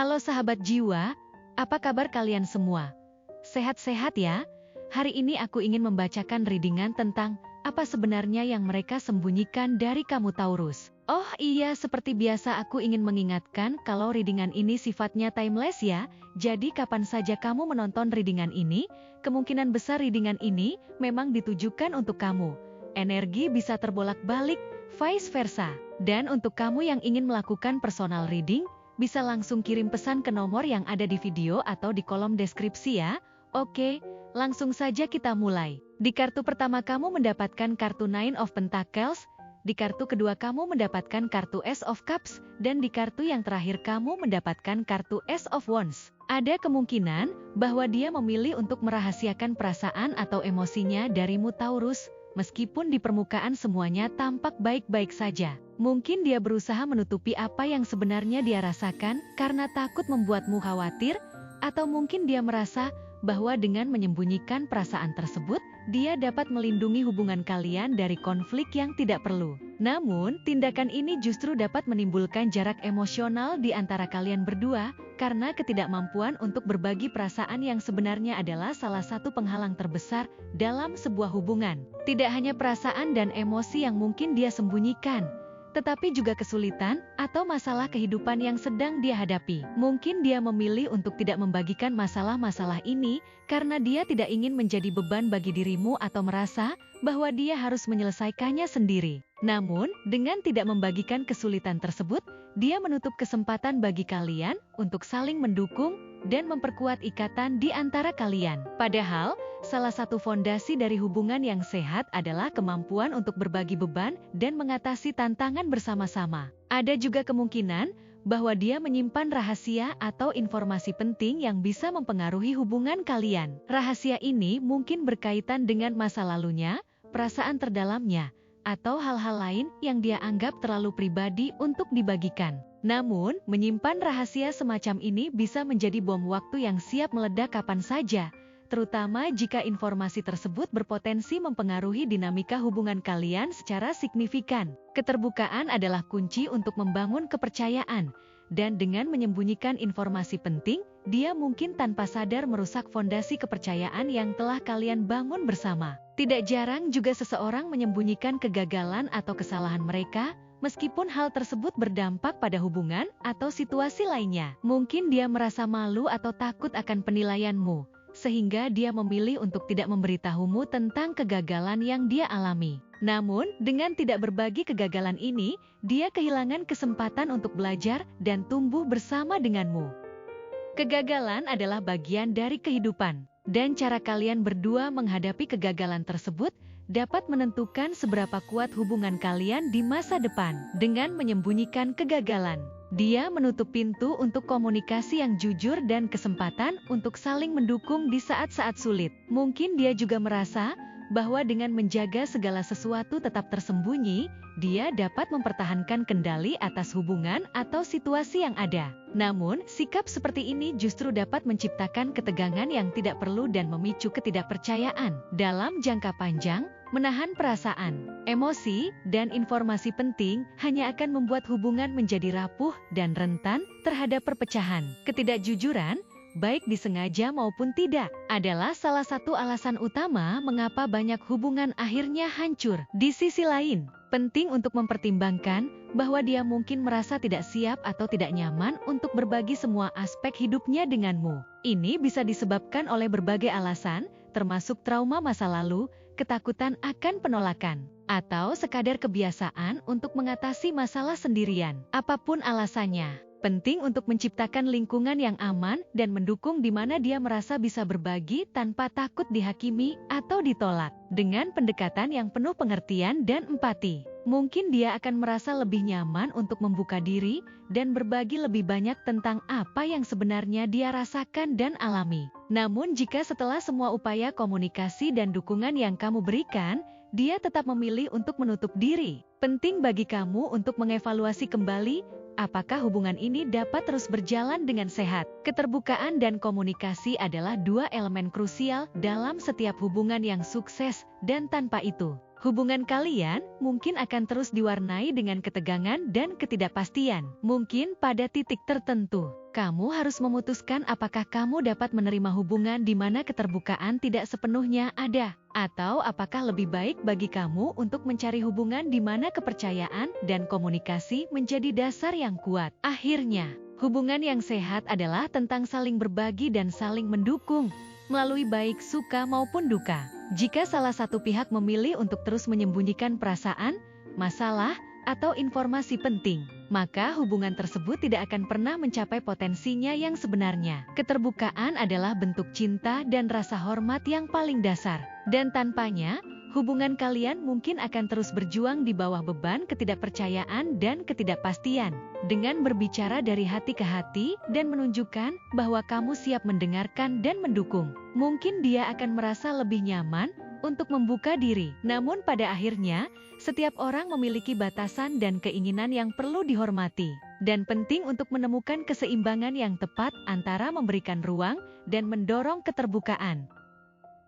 Halo sahabat jiwa, apa kabar kalian semua? Sehat-sehat ya? Hari ini aku ingin membacakan readingan tentang apa sebenarnya yang mereka sembunyikan dari kamu Taurus. Oh iya, seperti biasa aku ingin mengingatkan kalau readingan ini sifatnya timeless ya. Jadi kapan saja kamu menonton readingan ini, kemungkinan besar readingan ini memang ditujukan untuk kamu. Energi bisa terbolak-balik, vice versa. Dan untuk kamu yang ingin melakukan personal reading, bisa langsung kirim pesan ke nomor yang ada di video atau di kolom deskripsi ya. Oke, langsung saja kita mulai. Di kartu pertama kamu mendapatkan kartu Nine of Pentacles, di kartu kedua kamu mendapatkan kartu Ace of Cups, dan di kartu yang terakhir kamu mendapatkan kartu Ace of Wands. Ada kemungkinan bahwa dia memilih untuk merahasiakan perasaan atau emosinya darimu Taurus, meskipun di permukaan semuanya tampak baik-baik saja. Mungkin dia berusaha menutupi apa yang sebenarnya dia rasakan karena takut membuatmu khawatir, atau mungkin dia merasa bahwa dengan menyembunyikan perasaan tersebut, dia dapat melindungi hubungan kalian dari konflik yang tidak perlu. Namun, tindakan ini justru dapat menimbulkan jarak emosional di antara kalian berdua, karena ketidakmampuan untuk berbagi perasaan yang sebenarnya adalah salah satu penghalang terbesar dalam sebuah hubungan. Tidak hanya perasaan dan emosi yang mungkin dia sembunyikan, tetapi juga kesulitan atau masalah kehidupan yang sedang dia hadapi. Mungkin dia memilih untuk tidak membagikan masalah-masalah ini karena dia tidak ingin menjadi beban bagi dirimu atau merasa bahwa dia harus menyelesaikannya sendiri. Namun, dengan tidak membagikan kesulitan tersebut, dia menutup kesempatan bagi kalian untuk saling mendukung dan memperkuat ikatan di antara kalian. Padahal, salah satu fondasi dari hubungan yang sehat adalah kemampuan untuk berbagi beban dan mengatasi tantangan bersama-sama. Ada juga kemungkinan bahwa dia menyimpan rahasia atau informasi penting yang bisa mempengaruhi hubungan kalian. Rahasia ini mungkin berkaitan dengan masa lalunya, perasaan terdalamnya, atau hal-hal lain yang dia anggap terlalu pribadi untuk dibagikan. Namun, menyimpan rahasia semacam ini bisa menjadi bom waktu yang siap meledak kapan saja, terutama jika informasi tersebut berpotensi mempengaruhi dinamika hubungan kalian secara signifikan. Keterbukaan adalah kunci untuk membangun kepercayaan, dan dengan menyembunyikan informasi penting, dia mungkin tanpa sadar merusak fondasi kepercayaan yang telah kalian bangun bersama. Tidak jarang juga seseorang menyembunyikan kegagalan atau kesalahan mereka, meskipun hal tersebut berdampak pada hubungan atau situasi lainnya. Mungkin dia merasa malu atau takut akan penilaianmu, sehingga dia memilih untuk tidak memberitahumu tentang kegagalan yang dia alami. Namun, dengan tidak berbagi kegagalan ini, dia kehilangan kesempatan untuk belajar dan tumbuh bersama denganmu. Kegagalan adalah bagian dari kehidupan, dan cara kalian berdua menghadapi kegagalan tersebut dapat menentukan seberapa kuat hubungan kalian di masa depan. Dengan menyembunyikan kegagalan, dia menutup pintu untuk komunikasi yang jujur dan kesempatan untuk saling mendukung di saat-saat sulit. Mungkin dia juga merasa bahwa dengan menjaga segala sesuatu tetap tersembunyi, dia dapat mempertahankan kendali atas hubungan atau situasi yang ada. Namun, sikap seperti ini justru dapat menciptakan ketegangan yang tidak perlu dan memicu ketidakpercayaan. Dalam jangka panjang, menahan perasaan, emosi, dan informasi penting hanya akan membuat hubungan menjadi rapuh dan rentan terhadap perpecahan. Ketidakjujuran, baik disengaja maupun tidak, adalah salah satu alasan utama mengapa banyak hubungan akhirnya hancur. Di sisi lain, penting untuk mempertimbangkan bahwa dia mungkin merasa tidak siap atau tidak nyaman untuk berbagi semua aspek hidupnya denganmu. Ini bisa disebabkan oleh berbagai alasan, termasuk trauma masa lalu, ketakutan akan penolakan, atau sekadar kebiasaan untuk mengatasi masalah sendirian. Apapun alasannya, penting untuk menciptakan lingkungan yang aman dan mendukung di mana dia merasa bisa berbagi tanpa takut dihakimi atau ditolak. Dengan pendekatan yang penuh pengertian dan empati, mungkin dia akan merasa lebih nyaman untuk membuka diri dan berbagi lebih banyak tentang apa yang sebenarnya dia rasakan dan alami. Namun jika setelah semua upaya komunikasi dan dukungan yang kamu berikan, dia tetap memilih untuk menutup diri, penting bagi kamu untuk mengevaluasi kembali apakah hubungan ini dapat terus berjalan dengan sehat. Keterbukaan dan komunikasi adalah dua elemen krusial dalam setiap hubungan yang sukses, dan tanpa itu, Hubungan kalian mungkin akan terus diwarnai dengan ketegangan dan ketidakpastian. Mungkin pada titik tertentu, kamu harus memutuskan apakah kamu dapat menerima hubungan di mana keterbukaan tidak sepenuhnya ada, atau apakah lebih baik bagi kamu untuk mencari hubungan di mana kepercayaan dan komunikasi menjadi dasar yang kuat. Akhirnya, hubungan yang sehat adalah tentang saling berbagi dan saling mendukung, melalui baik suka maupun duka. Jika salah satu pihak memilih untuk terus menyembunyikan perasaan, masalah, atau informasi penting, maka hubungan tersebut tidak akan pernah mencapai potensinya yang sebenarnya. Keterbukaan adalah bentuk cinta dan rasa hormat yang paling dasar, dan tanpanya, hubungan kalian mungkin akan terus berjuang di bawah beban ketidakpercayaan dan ketidakpastian. Dengan berbicara dari hati ke hati dan menunjukkan bahwa kamu siap mendengarkan dan mendukung, mungkin dia akan merasa lebih nyaman untuk membuka diri. Namun pada akhirnya, setiap orang memiliki batasan dan keinginan yang perlu dihormati, dan penting untuk menemukan keseimbangan yang tepat antara memberikan ruang dan mendorong keterbukaan.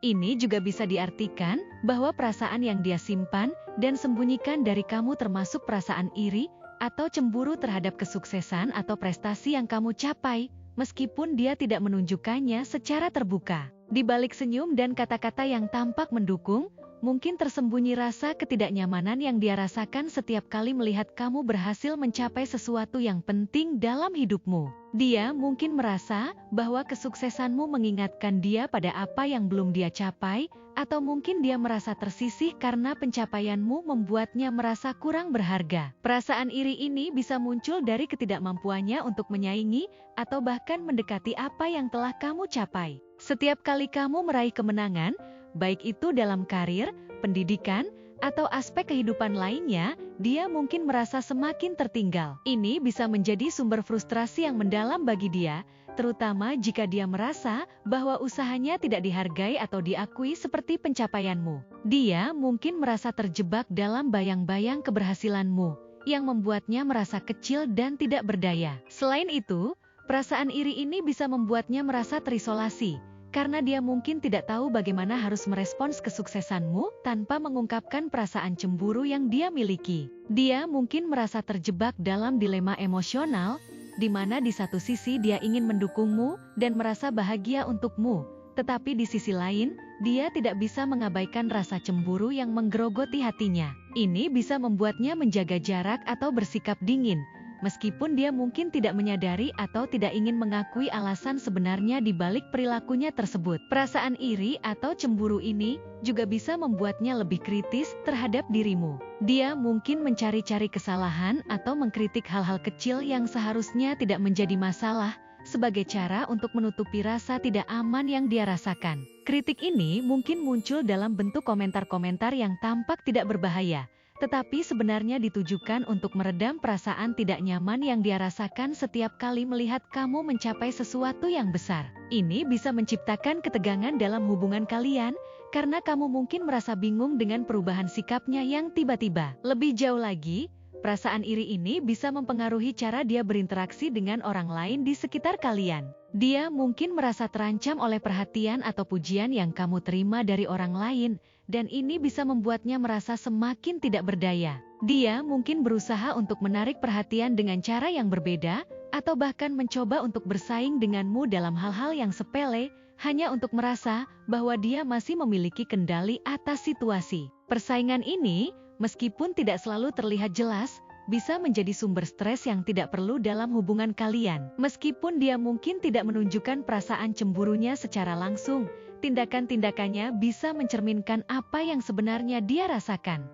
Ini juga bisa diartikan bahwa perasaan yang dia simpan dan sembunyikan dari kamu termasuk perasaan iri atau cemburu terhadap kesuksesan atau prestasi yang kamu capai, meskipun dia tidak menunjukkannya secara terbuka. Di balik senyum dan kata-kata yang tampak mendukung, mungkin tersembunyi rasa ketidaknyamanan yang dia rasakan setiap kali melihat kamu berhasil mencapai sesuatu yang penting dalam hidupmu. Dia mungkin merasa bahwa kesuksesanmu mengingatkan dia pada apa yang belum dia capai, atau mungkin dia merasa tersisih karena pencapaianmu membuatnya merasa kurang berharga. Perasaan iri ini bisa muncul dari ketidakmampuannya untuk menyaingi atau bahkan mendekati apa yang telah kamu capai. Setiap kali kamu meraih kemenangan, baik itu dalam karir, pendidikan, atau aspek kehidupan lainnya, dia mungkin merasa semakin tertinggal. Ini bisa menjadi sumber frustrasi yang mendalam bagi dia, terutama jika dia merasa bahwa usahanya tidak dihargai atau diakui seperti pencapaianmu. Dia mungkin merasa terjebak dalam bayang-bayang keberhasilanmu, yang membuatnya merasa kecil dan tidak berdaya. Selain itu, perasaan iri ini bisa membuatnya merasa terisolasi, karena dia mungkin tidak tahu bagaimana harus merespons kesuksesanmu tanpa mengungkapkan perasaan cemburu yang dia miliki. Dia mungkin merasa terjebak dalam dilema emosional, di mana di satu sisi dia ingin mendukungmu dan merasa bahagia untukmu, tetapi di sisi lain, dia tidak bisa mengabaikan rasa cemburu yang menggerogoti hatinya. Ini bisa membuatnya menjaga jarak atau bersikap dingin, meskipun dia mungkin tidak menyadari atau tidak ingin mengakui alasan sebenarnya di balik perilakunya tersebut. Perasaan iri atau cemburu ini juga bisa membuatnya lebih kritis terhadap dirimu. Dia mungkin mencari-cari kesalahan atau mengkritik hal-hal kecil yang seharusnya tidak menjadi masalah, sebagai cara untuk menutupi rasa tidak aman yang dia rasakan. Kritik ini mungkin muncul dalam bentuk komentar-komentar yang tampak tidak berbahaya, tetapi sebenarnya ditujukan untuk meredam perasaan tidak nyaman yang dia rasakan setiap kali melihat kamu mencapai sesuatu yang besar. Ini bisa menciptakan ketegangan dalam hubungan kalian, karena kamu mungkin merasa bingung dengan perubahan sikapnya yang tiba-tiba. Lebih jauh lagi, perasaan iri ini bisa mempengaruhi cara dia berinteraksi dengan orang lain di sekitar kalian. Dia mungkin merasa terancam oleh perhatian atau pujian yang kamu terima dari orang lain, dan ini bisa membuatnya merasa semakin tidak berdaya. Dia mungkin berusaha untuk menarik perhatian dengan cara yang berbeda, atau bahkan mencoba untuk bersaing denganmu dalam hal-hal yang sepele, hanya untuk merasa bahwa dia masih memiliki kendali atas situasi. Persaingan ini, meskipun tidak selalu terlihat jelas, bisa menjadi sumber stres yang tidak perlu dalam hubungan kalian. Meskipun dia mungkin tidak menunjukkan perasaan cemburunya secara langsung, tindakan-tindakannya bisa mencerminkan apa yang sebenarnya dia rasakan.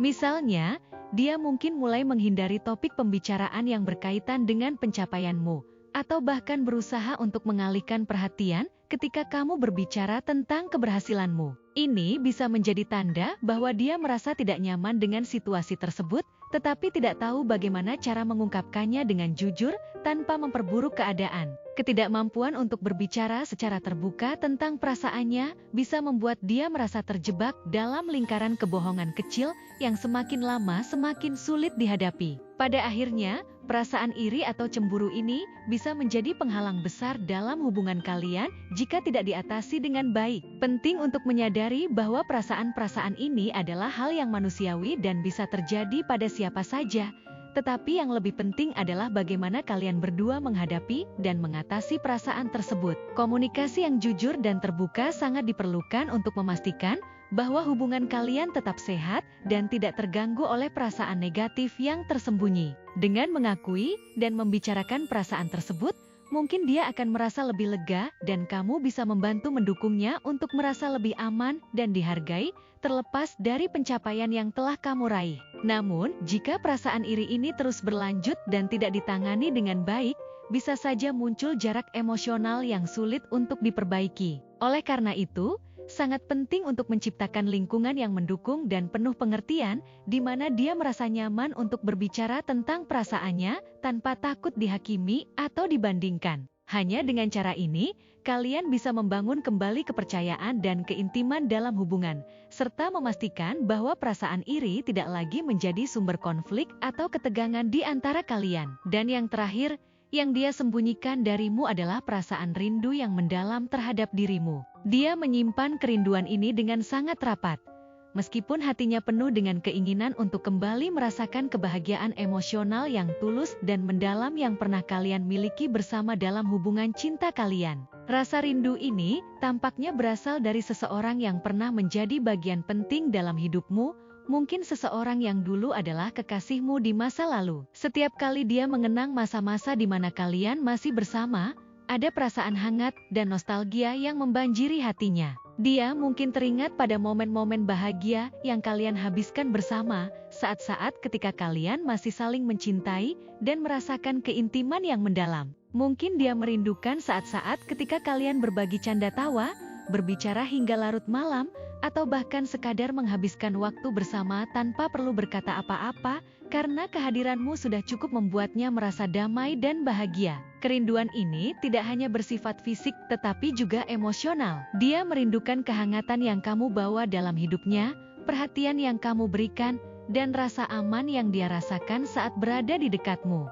Misalnya, dia mungkin mulai menghindari topik pembicaraan yang berkaitan dengan pencapaianmu, atau bahkan berusaha untuk mengalihkan perhatian ketika kamu berbicara tentang keberhasilanmu. Ini bisa menjadi tanda bahwa dia merasa tidak nyaman dengan situasi tersebut, tetapi tidak tahu bagaimana cara mengungkapkannya dengan jujur tanpa memperburuk keadaan. Ketidakmampuan untuk berbicara secara terbuka tentang perasaannya bisa membuat dia merasa terjebak dalam lingkaran kebohongan kecil yang semakin lama semakin sulit dihadapi. Pada akhirnya, perasaan iri atau cemburu ini bisa menjadi penghalang besar dalam hubungan kalian jika tidak diatasi dengan baik. Penting untuk menyadari bahwa perasaan-perasaan ini adalah hal yang manusiawi dan bisa terjadi pada siapa saja. Tetapi yang lebih penting adalah bagaimana kalian berdua menghadapi dan mengatasi perasaan tersebut. Komunikasi yang jujur dan terbuka sangat diperlukan untuk memastikan bahwa hubungan kalian tetap sehat dan tidak terganggu oleh perasaan negatif yang tersembunyi. Dengan mengakui dan membicarakan perasaan tersebut, mungkin dia akan merasa lebih lega dan kamu bisa membantu mendukungnya untuk merasa lebih aman dan dihargai, terlepas dari pencapaian yang telah kamu raih. Namun, jika perasaan iri ini terus berlanjut dan tidak ditangani dengan baik, bisa saja muncul jarak emosional yang sulit untuk diperbaiki. Oleh karena itu, sangat penting untuk menciptakan lingkungan yang mendukung dan penuh pengertian, di mana dia merasa nyaman untuk berbicara tentang perasaannya tanpa takut dihakimi atau dibandingkan. Hanya dengan cara ini, kalian bisa membangun kembali kepercayaan dan keintiman dalam hubungan, serta memastikan bahwa perasaan iri tidak lagi menjadi sumber konflik atau ketegangan di antara kalian. Dan yang terakhir, yang dia sembunyikan darimu adalah perasaan rindu yang mendalam terhadap dirimu. Dia menyimpan kerinduan ini dengan sangat rapat. Meskipun hatinya penuh dengan keinginan untuk kembali merasakan kebahagiaan emosional yang tulus dan mendalam yang pernah kalian miliki bersama dalam hubungan cinta kalian. Rasa rindu ini tampaknya berasal dari seseorang yang pernah menjadi bagian penting dalam hidupmu, mungkin seseorang yang dulu adalah kekasihmu di masa lalu. Setiap kali dia mengenang masa-masa di mana kalian masih bersama, ada perasaan hangat dan nostalgia yang membanjiri hatinya. Dia mungkin teringat pada momen-momen bahagia yang kalian habiskan bersama, saat-saat ketika kalian masih saling mencintai dan merasakan keintiman yang mendalam. Mungkin dia merindukan saat-saat ketika kalian berbagi canda tawa, berbicara hingga larut malam, atau bahkan sekadar menghabiskan waktu bersama tanpa perlu berkata apa-apa, karena kehadiranmu sudah cukup membuatnya merasa damai dan bahagia. Kerinduan ini tidak hanya bersifat fisik tetapi juga emosional. Dia merindukan kehangatan yang kamu bawa dalam hidupnya, perhatian yang kamu berikan, dan rasa aman yang dia rasakan saat berada di dekatmu.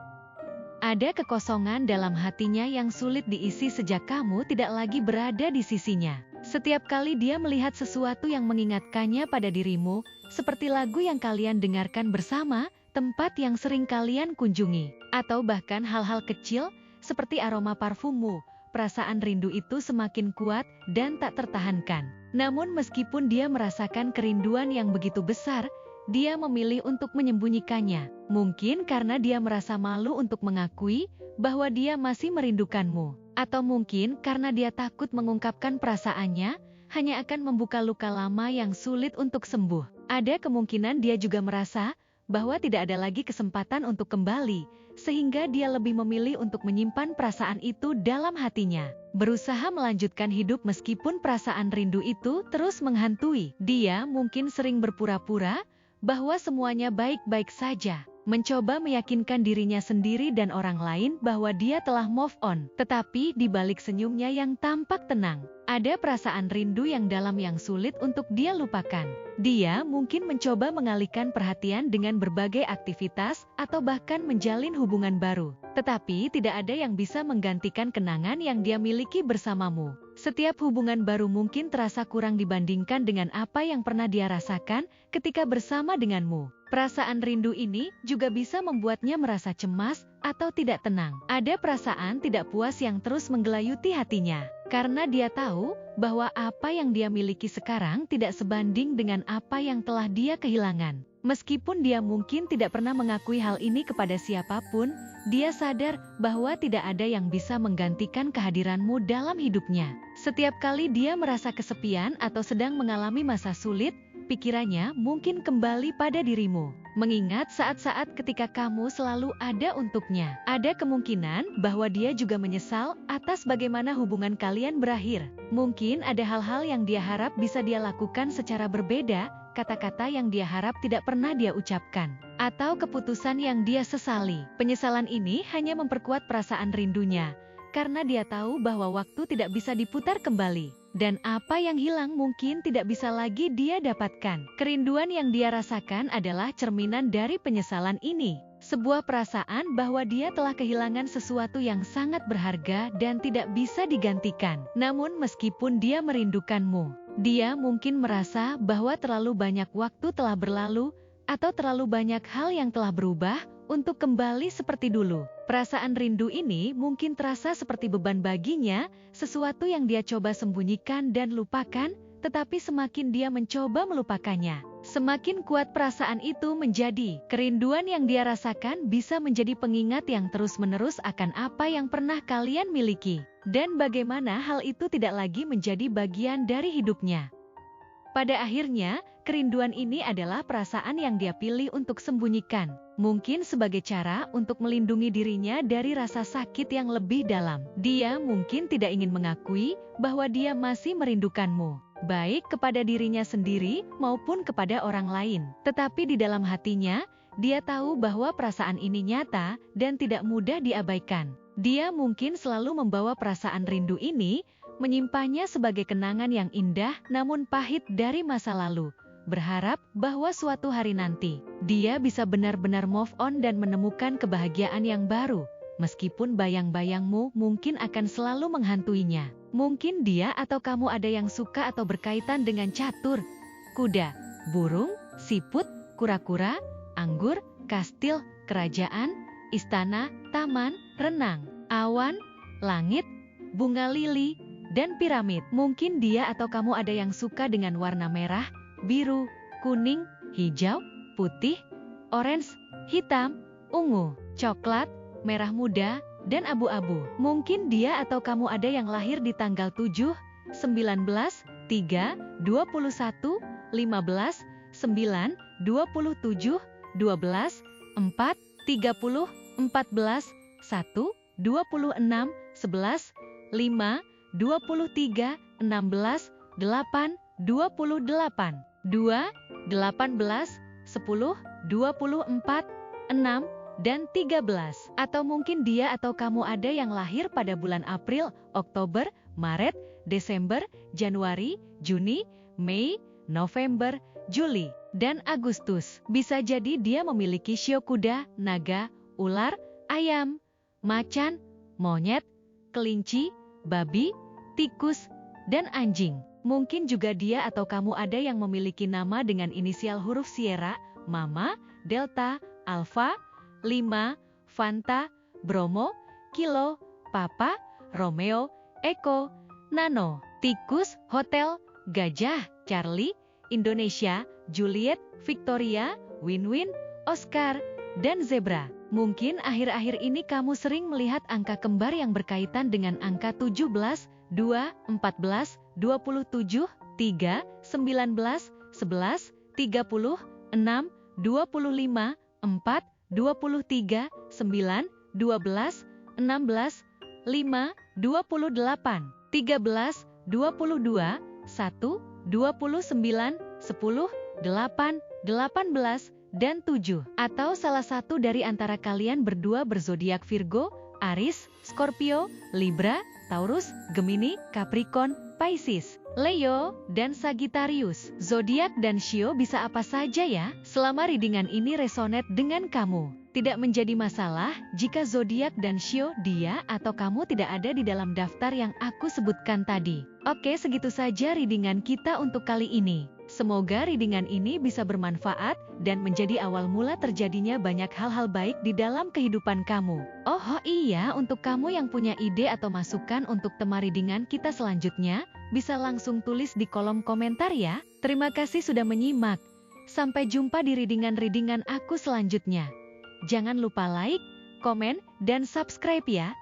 Ada kekosongan dalam hatinya yang sulit diisi sejak kamu tidak lagi berada di sisinya. Setiap kali dia melihat sesuatu yang mengingatkannya pada dirimu, seperti lagu yang kalian dengarkan bersama, tempat yang sering kalian kunjungi, atau bahkan hal-hal kecil seperti aroma parfummu, perasaan rindu itu semakin kuat dan tak tertahankan. Namun meskipun dia merasakan kerinduan yang begitu besar, dia memilih untuk menyembunyikannya. Mungkin karena dia merasa malu untuk mengakui bahwa dia masih merindukanmu. Atau mungkin karena dia takut mengungkapkan perasaannya, hanya akan membuka luka lama yang sulit untuk sembuh. Ada kemungkinan dia juga merasa bahwa tidak ada lagi kesempatan untuk kembali, sehingga dia lebih memilih untuk menyimpan perasaan itu dalam hatinya. Berusaha melanjutkan hidup meskipun perasaan rindu itu terus menghantui. Dia mungkin sering berpura-pura bahwa semuanya baik-baik saja, mencoba meyakinkan dirinya sendiri dan orang lain bahwa dia telah move on. Tetapi di balik senyumnya yang tampak tenang, ada perasaan rindu yang dalam yang sulit untuk dia lupakan. Dia mungkin mencoba mengalihkan perhatian dengan berbagai aktivitas atau bahkan menjalin hubungan baru. Tetapi tidak ada yang bisa menggantikan kenangan yang dia miliki bersamamu. Setiap hubungan baru mungkin terasa kurang dibandingkan dengan apa yang pernah dia rasakan ketika bersama denganmu. Perasaan rindu ini juga bisa membuatnya merasa cemas atau tidak tenang. Ada perasaan tidak puas yang terus menggelayuti hatinya, karena dia tahu bahwa apa yang dia miliki sekarang tidak sebanding dengan apa yang telah dia kehilangan. Meskipun dia mungkin tidak pernah mengakui hal ini kepada siapapun, dia sadar bahwa tidak ada yang bisa menggantikan kehadiranmu dalam hidupnya. Setiap kali dia merasa kesepian atau sedang mengalami masa sulit, pikirannya mungkin kembali pada dirimu, mengingat saat-saat ketika kamu selalu ada untuknya. Ada kemungkinan bahwa dia juga menyesal atas bagaimana hubungan kalian berakhir. Mungkin ada hal-hal yang dia harap bisa dia lakukan secara berbeda, kata-kata yang dia harap tidak pernah dia ucapkan, atau keputusan yang dia sesali. Penyesalan ini hanya memperkuat perasaan rindunya, karena dia tahu bahwa waktu tidak bisa diputar kembali. Dan apa yang hilang mungkin tidak bisa lagi dia dapatkan. Kerinduan yang dia rasakan adalah cerminan dari penyesalan ini. Sebuah perasaan bahwa dia telah kehilangan sesuatu yang sangat berharga dan tidak bisa digantikan. Namun meskipun dia merindukanmu, dia mungkin merasa bahwa terlalu banyak waktu telah berlalu atau terlalu banyak hal yang telah berubah untuk kembali seperti dulu. Perasaan rindu ini mungkin terasa seperti beban baginya, sesuatu yang dia coba sembunyikan dan lupakan, tetapi semakin dia mencoba melupakannya, semakin kuat perasaan itu menjadi. Kerinduan yang dia rasakan bisa menjadi pengingat yang terus-menerus akan apa yang pernah kalian miliki, dan bagaimana hal itu tidak lagi menjadi bagian dari hidupnya. Pada akhirnya, kerinduan ini adalah perasaan yang dia pilih untuk sembunyikan, mungkin sebagai cara untuk melindungi dirinya dari rasa sakit yang lebih dalam. Dia mungkin tidak ingin mengakui bahwa dia masih merindukanmu, baik kepada dirinya sendiri maupun kepada orang lain. Tetapi di dalam hatinya, dia tahu bahwa perasaan ini nyata dan tidak mudah diabaikan. Dia mungkin selalu membawa perasaan rindu ini, menyimpannya sebagai kenangan yang indah namun pahit dari masa lalu, berharap bahwa suatu hari nanti, dia bisa benar-benar move on dan menemukan kebahagiaan yang baru, meskipun bayang-bayangmu mungkin akan selalu menghantuinya. Mungkin dia atau kamu ada yang suka atau berkaitan dengan catur, kuda, burung, siput, kura-kura, anggur, kastil, kerajaan, istana, taman, renang, awan, langit, bunga lili, dan piramid. Mungkin dia atau kamu ada yang suka dengan warna merah, biru, kuning, hijau, putih, orange, hitam, ungu, coklat, merah muda, dan abu-abu. Mungkin dia atau kamu ada yang lahir di tanggal 7, 19, 3, 21, 15, 9, 27, 12, 4, 30, 14, 1, 26, 11, 5, 23, 16, 8, 28, 2, 18, 10, 24, 6, dan 13. Atau mungkin dia atau kamu ada yang lahir pada bulan April, Oktober, Maret, Desember, Januari, Juni, Mei, November, Juli, dan Agustus. Bisa jadi dia memiliki shio kuda, naga, ular, ayam, macan, monyet, kelinci, babi, tikus, dan anjing. Mungkin juga dia atau kamu ada yang memiliki nama dengan inisial huruf Sierra, Mama, Delta, Alpha, Lima, Fanta, Bromo, Kilo, Papa, Romeo, Eko, Nano, tikus, hotel, gajah, Charlie, Indonesia, Juliet, Victoria, Win-Win, Oscar, dan zebra. Mungkin akhir-akhir ini kamu sering melihat angka kembar yang berkaitan dengan angka 17, 2, 14, 27, 3, 19, 11, 30, 6, 25, 4, 23, 9, 12, 16, 5, 28, 13, 22, 1, 29, 10, 8, 18, dan 7. Atau salah satu dari antara kalian berdua berzodiak Virgo, Aries, Scorpio, Libra, Taurus, Gemini, Capricorn, Pisces, Leo, dan Sagittarius. Zodiak dan shio bisa apa saja ya? Selama readingan ini resonate dengan kamu, tidak menjadi masalah jika zodiak dan shio dia atau kamu tidak ada di dalam daftar yang aku sebutkan tadi. Oke, segitu saja readingan kita untuk kali ini. Semoga readingan ini bisa bermanfaat dan menjadi awal mula terjadinya banyak hal-hal baik di dalam kehidupan kamu. Oh iya, untuk kamu yang punya ide atau masukan untuk tema readingan kita selanjutnya, bisa langsung tulis di kolom komentar ya. Terima kasih sudah menyimak. Sampai jumpa di readingan-readingan aku selanjutnya. Jangan lupa like, komen, dan subscribe ya.